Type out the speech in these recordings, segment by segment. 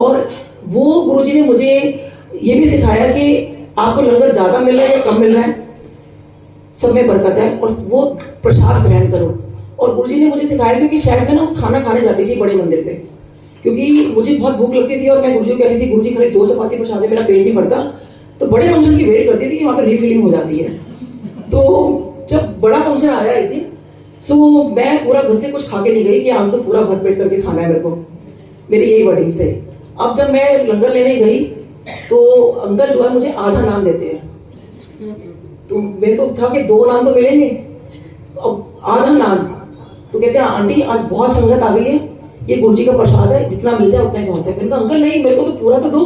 और वो गुरुजी ने मुझे ये भी सिखाया कि आपको लंगर ज्यादा मिल रहा है या कम मिल रहा है, सब में बरकत है और वो प्रसाद ग्रहण करो। और गुरुजी ने मुझे सिखाया, क्योंकि शायद मैं ना खाना खाने जाती थी बड़े मंदिर पे, क्योंकि मुझे बहुत भूख लगती थी और मैं गुरुजी को कह रही थी गुरुजी खाली 2 चपाती प्रसाद है, मेरा पेट नहीं भरता। तो बड़े फंक्शन की वेट करती थी कि वहाँ पे रिफिलिंग हो जाती है। तो जब बड़ा फंक्शन आया एक दिन, सो मैं पूरा घर से कुछ खा के नहीं गई कि आज तो पूरा भरपेट करके खाना है मेरे को, मेरे यही वर्डिंग्स थे। अब जब मैं लंगर लेने गई तो अंकल जो है मुझे आधा नान देते हैं, तो मैं तो था कि 2 नान तो मिलेंगे, अब आधा नान। तो कहते हैं आंटी आज बहुत संगत आ गई है, ये गुरुजी का प्रसाद है, जितना मिल जाए उतना ही बहुत है। मैंने कहा अंकल नहीं, मेरे को तो पूरा तो दो।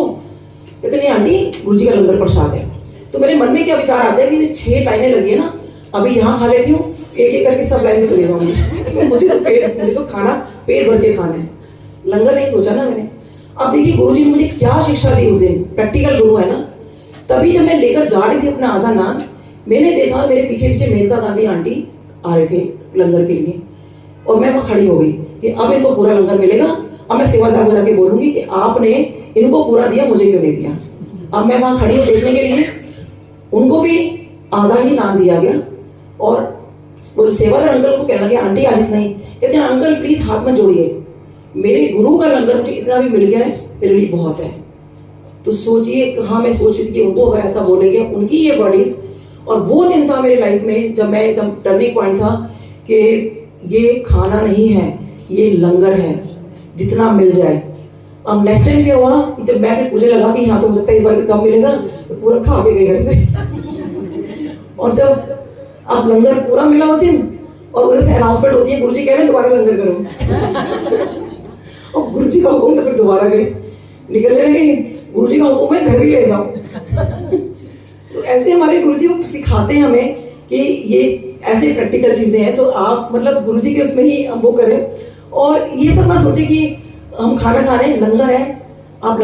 कहते नहीं आंटी गुरुजी का लंगर प्रसाद है। तो मेरे मन में क्या विचार आता है कि 6 लाइनें लगी है ना, अभी यहाँ खा लेती हूँ, एक एक करके सब लाइन में चले जाऊंगी। मुझे तो खाना पेट भर के खाना है, लंगर नहीं सोचा ना मैंने। अब देखिए गुरुजी ने मुझे क्या शिक्षा दी उस दिन, प्रैक्टिकल गुरु है ना। तभी जब मैं लेकर जा रही थी अपना आधा नान, मैंने देखा मेरे पीछे पीछे मेनका गांधी आंटी आ रहे थे लंगर के लिए, और मैं वहां खड़ी हो गई कि अब इनको पूरा लंगर मिलेगा। अब मैं सेवादार को जाके बोलूंगी कि आपने इनको पूरा दिया, मुझे क्यों नहीं दिया। अब मैं वहां खड़ी हूँ देखने के लिए, उनको भी आधा ही नान दिया गया। और सेवादार अंकल को कहना गया आंटी आज इतना ही। कहते हैं अंकल प्लीज हाथ मत जोड़िए, मेरे गुरु का लंगर मुझे इतना भी मिल गया है, मेरे लिए बहुत है। तो सोचिए कहाँ मैं सोच रही थी कि उनको अगर ऐसा बोलेंगे, उनकी ये वर्डिंग्स। और वो दिन था मेरी लाइफ में जब मैं एकदम टर्निंग पॉइंट था कि ये खाना नहीं है, ये लंगर है, जितना मिल जाए। अब नेक्स्ट टाइम क्या हुआ, जब मैं फिर मुझे लगा कि यहाँ तो हो सकता है एक बार भी कम मिलेगा, तो पूरा खा के गए घर से। और जब अब लंगर पूरा मिला उस दिन, और उधर से अनाउंसमेंट होती है गुरुजी कह रहे हैं दोबारा लंगर करो। और गुरुजी का हुक्म तो फिर दोबारा गए, निकलने लगे, गुरुजी का हुक्म है घर भी ले जाओ। तो ऐसे हमारे गुरुजी वो सिखाते हैं हमें कि ये ऐसे प्रैक्टिकल चीजें हैं। तो आप मतलब गुरुजी के उसमें ही वो करें, और ये सब ना सोचे कि हम खाना खा रहे हैं, लंगर है, आप